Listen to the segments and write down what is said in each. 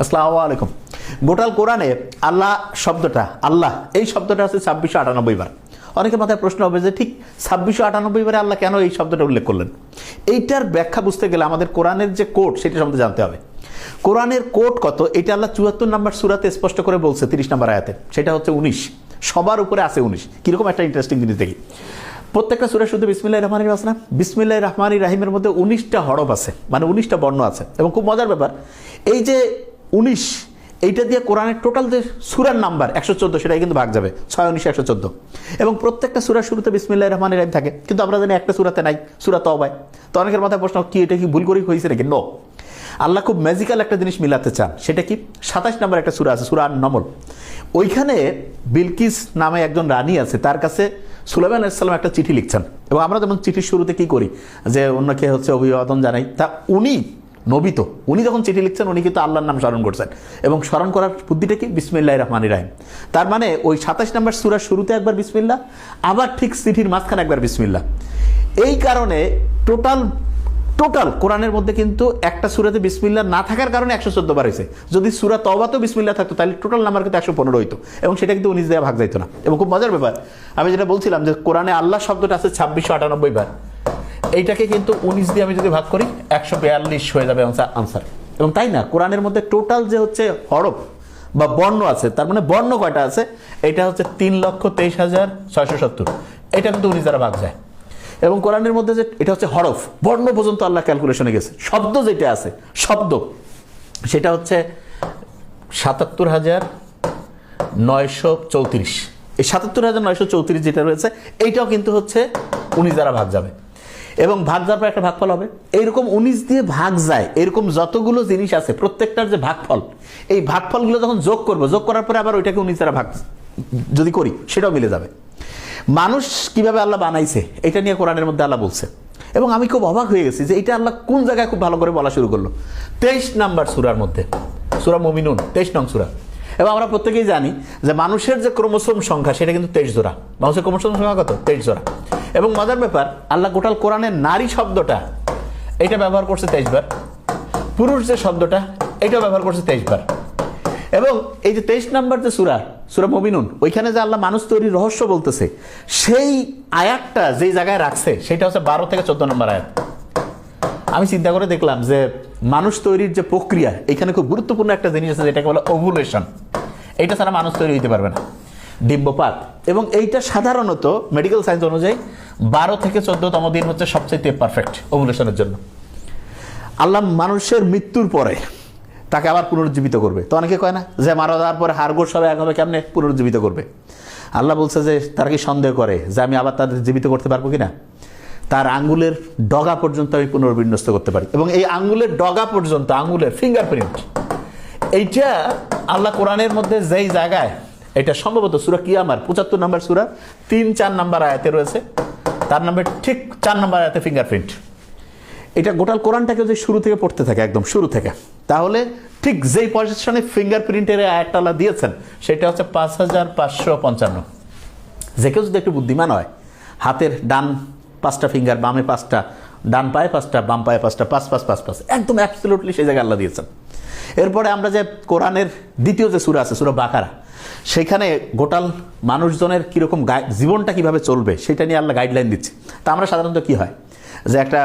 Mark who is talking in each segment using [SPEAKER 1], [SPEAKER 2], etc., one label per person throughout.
[SPEAKER 1] আসসালামু আলাইকুম। গোটাল কোরআনে আল্লাহ শব্দটা, আল্লাহ এই শব্দটা আছে 2698 বার। অনেকের মাথায় প্রশ্ন হবে যে ঠিক 2698 বারে আল্লাহ কেন এই শব্দটা উল্লেখ করলেন? এইটার ব্যাখ্যা বুঝতে গেলে আমাদের কোরআনের যে কোড সেটা সম্বন্ধে জানতে হবে। কোরআনের কোড কত এটা আল্লাহ 74 নম্বর সূরাতে স্পষ্ট করে বলছে 30 নম্বর আয়াতে, সেটা হচ্ছে 19। সবার উপরে আছে 19। কিরকম একটা ইন্টারেস্টিং জিনিস দেখি। প্রত্যেকটা সূরা শুধু বিসমিল্লাহির রহমানির রহিম আছে না? বিসমিল্লাহির রহমানির রহিমের মধ্যে 19টা হরফ আছে, মানে 19টা বর্ণ আছে। এবং খুব মজার ব্যাপার, এই যে 19 এইটা দিয়ে কোরআনের টোটাল যে সূরার নাম্বার 114 সেটাই কিন্তু ভাগ যাবে 6 19 114। এবং প্রত্যেকটা সূরার শুরুতে বিসমিল্লাহির রহমানির রহিম থাকে, কিন্তু আমরা জানি একটা সূরাতে নাই, সূরা তওবায়। তো অনেকের মাথায় প্রশ্ন, কি এটা কি ভুল করে হয়েছে নাকি? নো, আল্লাহ খুব ম্যাজিক্যাল একটা জিনিস মিলাতে চান। সেটা কি? 27 নম্বর একটা সূরা আছে, সূরা আন-নমল। ওইখানে বিলকিস নামে একজন রানী আছে, তার কাছে সুলাইমান আলাইহিস সালাম একটা চিঠি লিখছেন। এবং আমরা যেমন চিঠির শুরুতে কি করি যে অন্যকে হচ্ছে অভিবাদন জানাই, তা উনি নবী, তো উনি যখন চিঠি লিখছেন উনি কিন্তু আল্লাহর নাম স্মরণ করছেন। এবং স্মরণ করার বুদ্ধিটা কি? বিসমিল্লাহির রহমানির রহিম। তার মানে ওই 27 নম্বর সূরার শুরুতে একবার বিসমিল্লাহ, আবার ঠিক চিঠির মাঝখানে একবার বিসমিল্লাহ। এই কারণে টোটাল কোরআনের মধ্যে কিন্তু একটা সূরাতে বিসমিল্লাহ না থাকার কারণে 114 বার হয়েছে। যদি সূরা তওবাতেও বিসমিল্লাহ থাকতো তাহলে টোটাল নাম্বার কিন্তু 115 হইতো, এবং সেটা কিন্তু 19 দিয়ে ভাগ যাইতো না। এবং খুব মজার ব্যাপার, আমি যেটা বলছিলাম যে কোরআনে আল্লাহ শব্দটা আছে 2698 বার, এইটাকে কিন্তু 19 দিয়ে আমি যদি ভাগ করি 142 হয়ে যাবে আনসার। এবং তাই না, কোরআনের মধ্যে টোটাল যে হচ্ছে হরফ বা বর্ণ আছে, তার মানে বর্ণ কয়টা আছে? এটা হচ্ছে 3,23,670। এটা কিন্তু 19 দ্বারা ভাগ যায়। এবং কোরআনের মধ্যে যে এটা হচ্ছে হরফ, বর্ণ পর্যন্ত আল্লাহ ক্যালকুলেশনে গেছে। শব্দ যেটা আছে, শব্দ সেটা হচ্ছে 77,934। এই 77,934 যেটা রয়েছে এইটাও কিন্তু হচ্ছে 19 দ্বারা ভাগ যাবে। এবং ভাগ যাওয়ার পর একটা ভাগফল হবে। এইরকম 19 দিয়ে ভাগ যায়, এরকম যতগুলো জিনিস আছে প্রত্যেকটার যে ভাগফল, এই ভাগফলগুলো যখন যোগ করবো, যোগ করার পরে আবার ওইটাকে 19 দ্বারা ভাগ যদি করি সেটাও মিলে যাবে। মানুষ কিভাবে আল্লাহ বানাইছে এটা নিয়ে কোরআনের মধ্যে আল্লাহ বলছে। এবং আমি খুব অবাক হয়ে গেছি যে এটা আল্লাহ কোন জায়গায় খুব ভালো করে বলা শুরু করলো। 23 নম্বর সূরার মধ্যে, সূরা মুমিনুন 23 নং সূরা। এবং আমরা প্রত্যেকেই জানি যে মানুষের যে ক্রোমোসোম সংখ্যা সেটা কিন্তু 23 জোড়া। মানুষের ক্রোমোসোম সংখ্যা কত? 23 জোড়া। এবং মজার ব্যাপার, আল্লাহ গোটাল কোরআনের নারী শব্দটা এটা ব্যবহার করছে 23 বার, পুরুষ যে শব্দটা এটাও ব্যবহার করছে 23 বার। এবং এই যে 23 নম্বর যে সূরা মুমিনুন, ওইখানে যে আল্লাহ মানুষ তৈরির রহস্য বলতেছে, সেই আয়াতটা যেই জায়গায় রাখছে সেটা হচ্ছে 12 থেকে 14 নম্বর আয়াত। আমি চিন্তা করে দেখলাম যে মানুষ তৈরির যে প্রক্রিয়া, এখানে খুব গুরুত্বপূর্ণ একটা জিনিস আছে যেটাকে বলে ওভুলেশন। এইটা ছাড়া মানুষ তৈরি হইতে পারবে না, ডিম্বপাত। এবং এইটা সাধারণত মেডিকেল সায়েন্স অনুযায়ী 12 থেকে 14তম দিন হচ্ছে সবচেয়ে পারফেক্ট ওভুলেশনের জন্য। আল্লাহ মানুষের মৃত্যুর পরে তাকে আবার পুনরুজ্জীবিত করবে। তো অনেকে কয় না যে মারা যাওয়ার পরে হাড়গোড় সব এক হবে, কেমনে পুনরুজ্জীবিত করবে? আল্লাহ বলছে যে তারা কি সন্দেহ করে যে আমি আবার তাদের জীবিত করতে পারবো কিনা? তার আঙ্গুলের ডগা পর্যন্ত আমি পুনর্বিন্যস্ত করতে পারি। এবং এই আঙ্গুলের ডগা পর্যন্ত, আঙ্গুলের ফিঙ্গারপ্রিন্ট, এইটা আল্লাহ কোরআনের মধ্যে যেই জায়গায়, এটা সম্ভবত সূরা কিয়ামার 75 নম্বর সূরা 3-4 নম্বর আয়াতে রয়েছে, তার নামে ঠিক 4 নম্বর আয়াতে ফিঙ্গারপ্রিন্ট। এটা গোটাল কোরআনটাকে যদি শুরু থেকে পড়তে থাকে, একদম শুরু থেকে, তাহলে ঠিক যেই পজিশনে ফিঙ্গারপ্রিন্টের আয়াতটা আল্লাহ দিয়েছেন সেটা হচ্ছে 5555। যে কেউ যদি একটু বুদ্ধিমান হয়, হাতের ডান 5টা ফিঙ্গার, বামে 5টা, ডান পায়ে 5টা, বাম পায়ে 5টা, 5 5 5 5, একদম অ্যাবসলিউটলি সেই জায়গায় আল্লাহ দিয়েছেন। এরপরে আমরা যে কোরআনের দ্বিতীয় যে সূরা আছে, সূরা বাকারা, সেখানে গোটাল মানুষজনের কীরকম জীবনটা কিভাবে চলবে সেটা নিয়ে আল্লাহ গাইডলাইন দিচ্ছে। তা আমরা সাধারণত কি হয় যে একটা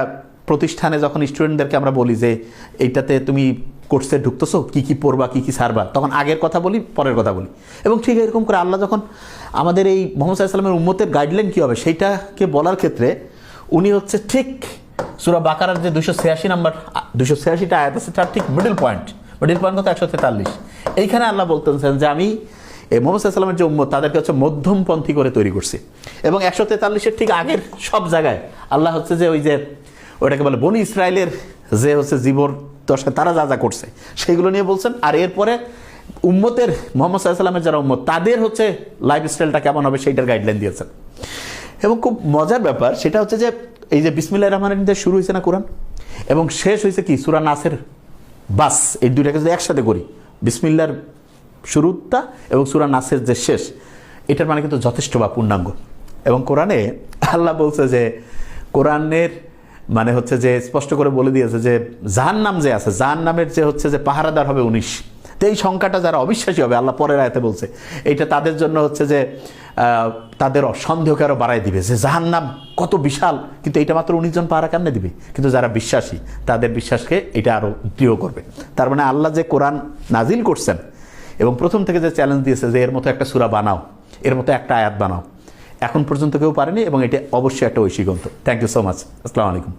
[SPEAKER 1] প্রতিষ্ঠানে যখন স্টুডেন্টদেরকে আমরা বলি যে এইটাতে তুমি কোর্সে ঢুকতেছো, কী কী পড়বা, কী কী ছাড়বা, তখন আগের কথা বলি, পরের কথা বলি। এবং ঠিক এরকম করে আল্লাহ যখন আমাদের এই মুহাম্মদ সাল্লাল্লাহু আলাইহি ওয়াসাল্লামের উম্মতের গাইডলাইন কী হবে সেইটাকে বলার ক্ষেত্রে উনি হচ্ছে ঠিক সূরা বাকারার যে 286টা আয়াত আছে তার ঠিক মিডল পয়েন্ট কত? 143। এইখানে আল্লাহ বলতেছেন যে আমি এই মুহাম্মদ সাল্লাল্লাহু আলাইহি ওয়াসাল্লামের যে উম্মত তাদেরকে হচ্ছে মধ্যমপন্থী করে তৈরি করছি। এবং 143-এর ঠিক আগের সব জায়গায় আল্লাহ হচ্ছে যে ওই যে ওটাকে বলে বনি ইসরায়েলের যে হচ্ছে জীবন দশা তারা যা যা করছে সেইগুলো নিয়ে বলছেন। আর এরপরে উম্মতের মুহাম্মদ সাল্লাল্লাহু আলাইহি ওয়াসাল্লামের যারা উম্মত তাদের হচ্ছে লাইফস্টাইলটা কেমন হবে সেইটার গাইডলাইন দিয়েছেন। এবং খুব মজার ব্যাপার সেটা হচ্ছে যে এই যে বিসমিল্লাহির রহমানির রহিম দিয়ে শুরু হয়েছে না কোরআন, এবং শেষ হয়েছে কি সূরা নাসের। বাস এই দুইটাকে যদি একসাথে করি, বিসমিল্লাহর শুরুটা এবং সূরা নাসের যে শেষ, এটার মানে কিন্তু যথেষ্ট বা পূর্ণাঙ্গ। এবং কোরআনে আল্লাহ বলছে যে কোরআনের মানে হচ্ছে যে স্পষ্ট করে বলে দিয়েছে যে জাহান্নাম যে আছে, জাহান্নামের যে হচ্ছে যে পাহারাদার হবে 19, তো এই সংখ্যাটা যারা অবিশ্বাসী হবে, আল্লাহ পরের আয়াতে বলছে, এইটা তাদের জন্য হচ্ছে যে তাদের সন্দেহকে আরও বাড়াই দিবে যে জাহান্নাম কত বিশাল, কিন্তু এটা মাত্র 19 জন পাহারা কেমনে দিবে, কিন্তু যারা বিশ্বাসী তাদের বিশ্বাসকে এটা আরও দৃঢ় করবে। তার মানে আল্লাহ যে কোরআন নাজিল করছেন এবং প্রথম থেকে যে চ্যালেঞ্জ দিয়েছে যে এর মতো একটা সূরা বানাও, এর মতো একটা আয়াত বানাও, এখন পর্যন্ত কেউ পারেনি এবং এটা অবশ্যই একটা ঐশী গ্রন্থ। Thank you so much. আসসালামু আলাইকুম।